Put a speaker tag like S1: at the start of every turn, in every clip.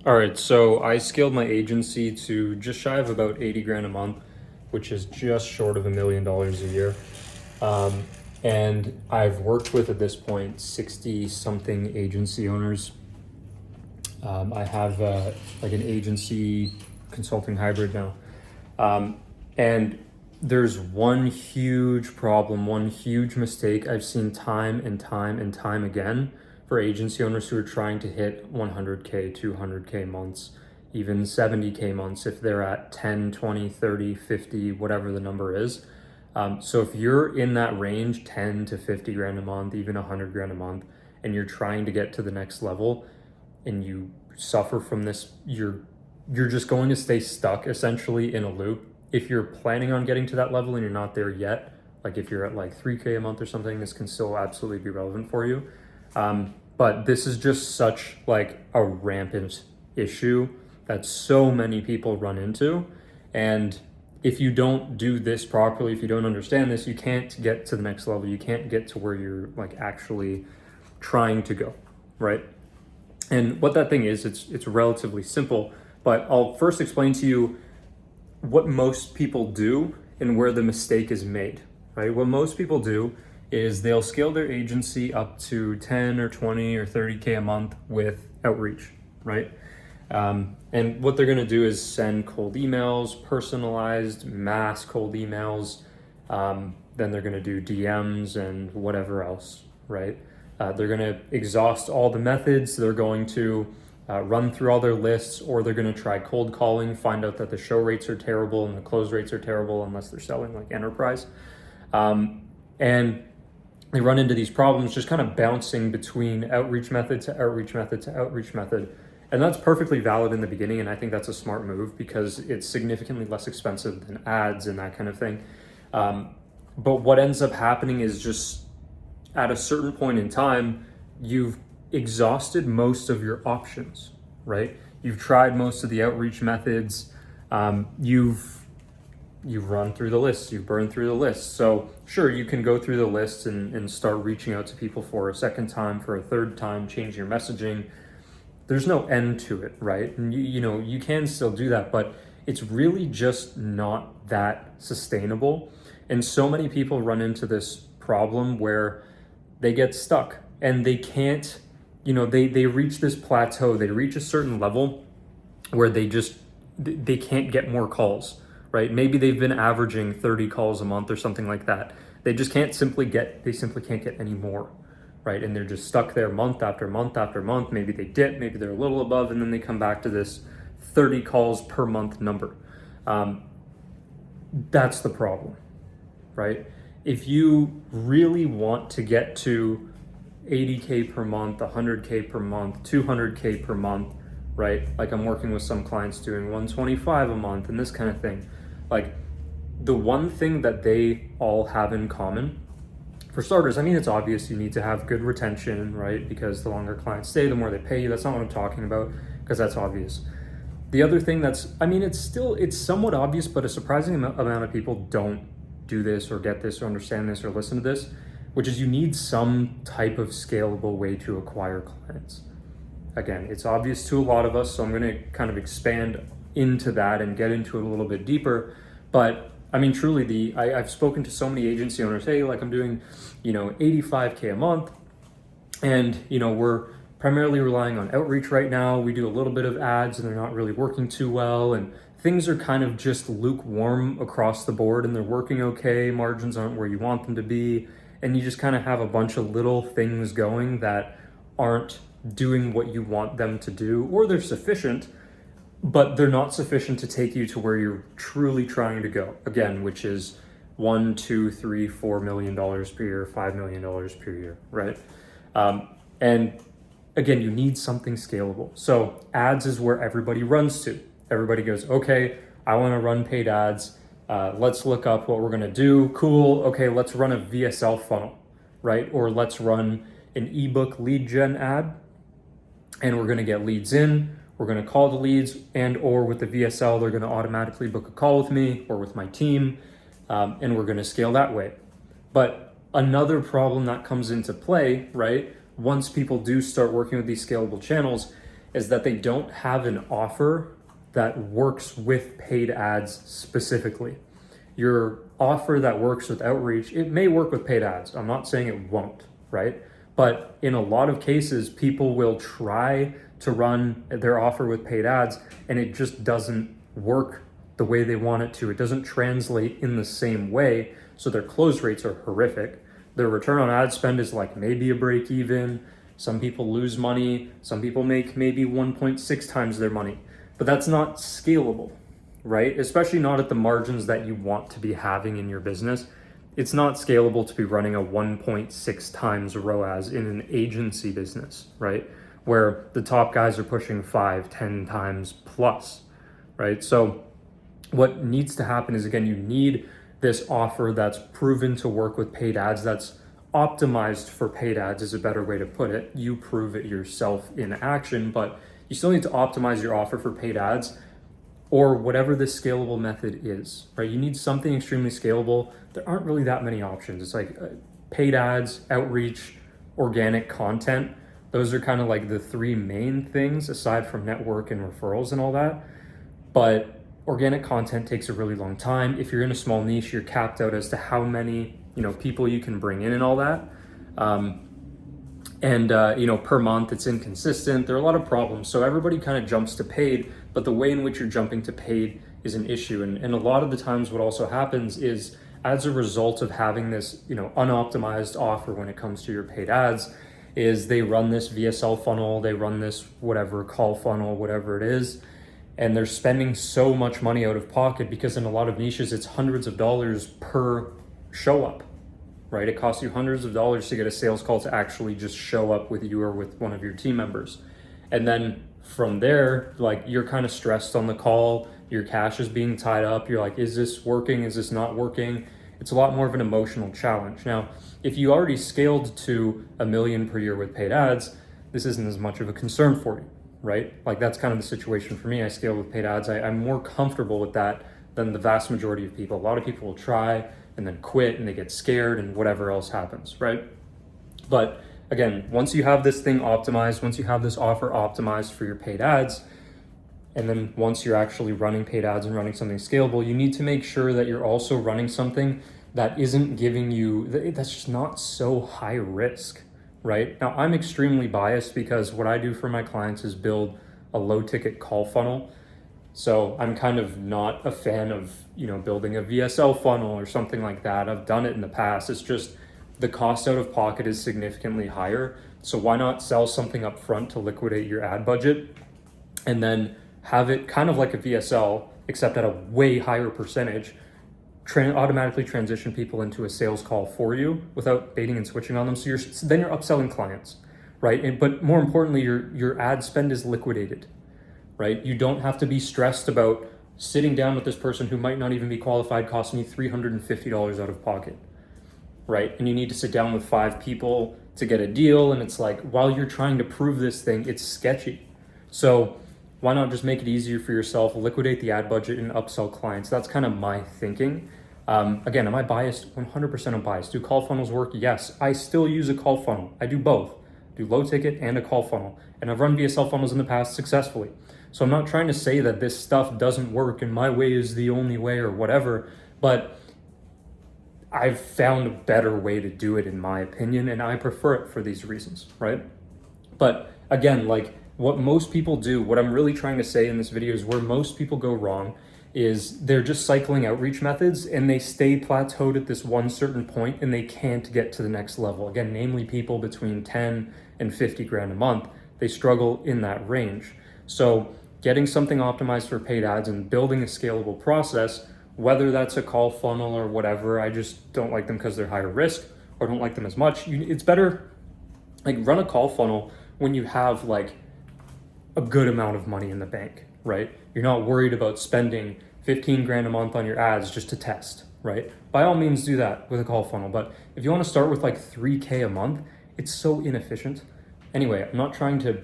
S1: All right, so I scaled my agency to just shy of about 80 grand a month, which is just short of $1 million a year. Um, and I've worked with at this point 60 something agency owners. I have like an agency consulting hybrid now. Um, and there's one huge problem, one huge mistake I've seen time and time and time again for agency owners who are trying to hit 100K, 200K months, even 70K months if they're at 10, 20, 30, 50, whatever the number is. So if you're in that range, 10 to 50 grand a month, even 100 grand a month, and you're trying to get to the next level and you suffer from this, you're just going to stay stuck essentially in a loop. If you're planning on getting to that level and you're not there yet, like if you're at like 3K a month or something, this can still absolutely be relevant for you. But this is just such like a rampant issue that so many people run into. And if you don't do this properly, if you don't understand this, you can't get to the next level. You can't get to where you're like actually trying to go, right? And what that thing is, it's relatively simple, but I'll first explain to you what most people do and where the mistake is made, right? What most people do is they'll scale their agency up to 10 or 20 or 30K a month with outreach, right? And what they're gonna do is send cold emails, personalized mass cold emails. Then they're gonna do DMs and whatever else, right? They're gonna exhaust all the methods. They're going to run through all their lists, or they're gonna try cold calling, find out that the show rates are terrible and the close rates are terrible unless they're selling like enterprise. And they run into these problems just kind of bouncing between outreach method to outreach method to outreach method. And that's perfectly valid in the beginning. And I think that's a smart move because it's significantly less expensive than ads and that kind of thing. But what ends up happening is just at a certain point in time, you've exhausted most of your options, right? You've tried most of the outreach methods. You've run through the lists, you've burned through the lists. So sure, you can go through the lists and start reaching out to people for a second time, for a third time, change your messaging. There's no end to it, right? And you can still do that, but it's really just not that sustainable. And so many people run into this problem where they get stuck and they can't, they reach this plateau, they reach a certain level where they can't get more calls, right? Maybe they've been averaging 30 calls a month or something like that. They simply can't get any more, right? And they're just stuck there month after month after month. Maybe they dip, maybe they're a little above, and then they come back to this 30 calls per month number. That's the problem, right? If you really want to get to 80K per month, 100K per month, 200K per month, right? Like I'm working with some clients doing 125 a month and this kind of thing. Like the one thing that they all have in common, for starters, I mean, it's obvious you need to have good retention, right? Because the longer clients stay, the more they pay you. That's not what I'm talking about, because that's obvious. The other thing it's somewhat obvious, but a surprising amount of people don't do this or get this or understand this or listen to this, which is you need some type of scalable way to acquire clients. Again, it's obvious to a lot of us, so I'm going to kind of expand into that and get into it a little bit deeper. But I mean, truly, I've spoken to so many agency owners, hey, like I'm doing, 85K a month, and we're primarily relying on outreach right now. We do a little bit of ads, and they're not really working too well, and things are kind of just lukewarm across the board, and they're working okay. Margins aren't where you want them to be, and you just kind of have a bunch of little things going that aren't doing what you want them to do, or they're sufficient, but they're not sufficient to take you to where you're truly trying to go. Again, which is $1, $2, $3, $4 million per year, $5 million per year, right? And again, you need something scalable. So ads is where everybody runs to. Everybody goes, okay, I want to run paid ads. Let's look up what we're going to do. Cool. Okay, let's run a VSL funnel, right? Or let's run an ebook lead gen ad, and we're going to get leads in. We're going to call the leads, and or with the VSL, they're going to automatically book a call with me or with my team, and we're going to scale that way. But another problem that comes into play, right, once people do start working with these scalable channels, is that they don't have an offer that works with paid ads specifically. Your offer that works with outreach, it may work with paid ads. I'm not saying it won't, right? But in a lot of cases, people will try to run their offer with paid ads and it just doesn't work the way they want it to. It doesn't translate in the same way. So their close rates are horrific. Their return on ad spend is like maybe a break even. Some people lose money. Some people make maybe 1.6 times their money, but that's not scalable, right? Especially not at the margins that you want to be having in your business. It's not scalable to be running a 1.6 times ROAS in an agency business, right? Where the top guys are pushing 5-10 times plus, right? So what needs to happen is, again, you need this offer that's proven to work with paid ads, that's optimized for paid ads is a better way to put it. You prove it yourself in action, but you still need to optimize your offer for paid ads or whatever the scalable method is, right? You need something extremely scalable. There aren't really that many options. It's like paid ads, outreach, organic content. Those are kind of like the three main things aside from network and referrals and all that. But organic content takes a really long time. If you're in a small niche, you're capped out as to how many, people you can bring in and all that. Per month it's inconsistent. There are a lot of problems. So everybody kind of jumps to paid, but the way in which you're jumping to paid is an issue. And a lot of the times what also happens is, as a result of having this, unoptimized offer when it comes to your paid ads, is they run this VSL funnel, they run this whatever call funnel, whatever it is, and they're spending so much money out of pocket because in a lot of niches, it's hundreds of dollars per show up, right? It costs you hundreds of dollars to get a sales call to actually just show up with you or with one of your team members. And then from there, like, you're kind of stressed on the call, your cash is being tied up. You're like, is this working? Is this not working? It's a lot more of an emotional challenge. Now, if you already scaled to $1 million per year with paid ads, this isn't as much of a concern for you, right? Like, that's kind of the situation for me. I scale with paid ads. I'm more comfortable with that than the vast majority of people. A lot of people will try and then quit and they get scared and whatever else happens, right? But again, once you have this thing optimized, once you have this offer optimized for your paid ads, and then once you're actually running paid ads and running something scalable, you need to make sure that you're also running something that isn't giving you, that's just not so high risk, right? Now, I'm extremely biased because what I do for my clients is build a low ticket call funnel. So I'm kind of not a fan of, building a VSL funnel or something like that. I've done it in the past. It's just the cost out of pocket is significantly higher. So why not sell something up front to liquidate your ad budget and then have it kind of like a VSL, except at a way higher percentage, automatically transition people into a sales call for you without baiting and switching on them. So then you're upselling clients, right? But more importantly, your ad spend is liquidated, right? You don't have to be stressed about sitting down with this person who might not even be qualified, costing you $350 out of pocket, right? And you need to sit down with 5 people to get a deal. And it's like, while you're trying to prove this thing, it's sketchy. So why not just make it easier for yourself, liquidate the ad budget and upsell clients? That's kind of my thinking. Again, am I biased? 100% I'm biased. Do call funnels work? Yes. I still use a call funnel. I do both. Do low ticket and a call funnel. And I've run VSL funnels in the past successfully. So I'm not trying to say that this stuff doesn't work and my way is the only way or whatever, but I've found a better way to do it in my opinion, and I prefer it for these reasons, right? But again, like, what most people do, what I'm really trying to say in this video is where most people go wrong is they're just cycling outreach methods and they stay plateaued at this one certain point and they can't get to the next level. Again, namely people between 10 and 50 grand a month, they struggle in that range. So getting something optimized for paid ads and building a scalable process, whether that's a call funnel or whatever, I just don't like them because they're higher risk or don't like them as much. It's better, like, run a call funnel when you have like a good amount of money in the bank, right? You're not worried about spending 15 grand a month on your ads just to test, right? By all means do that with a call funnel. But if you want to start with like 3K a month, it's so inefficient. Anyway, I'm not trying to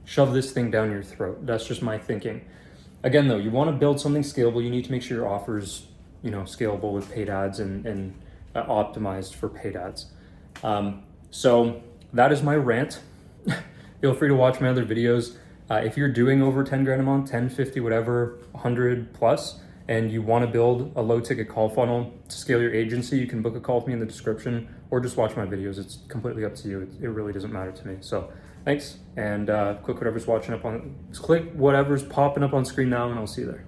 S1: shove this thing down your throat. That's just my thinking. Again, though, you want to build something scalable. You need to make sure your offer's, scalable with paid ads and optimized for paid ads. So that is my rant. Feel free to watch my other videos. If you're doing over 10 grand a month, 10, 50, whatever, 100 plus, and you want to build a low ticket call funnel to scale your agency, you can book a call with me in the description or just watch my videos. It's completely up to you. It really doesn't matter to me. So thanks, and click whatever's popping up on screen now, and I'll see you there.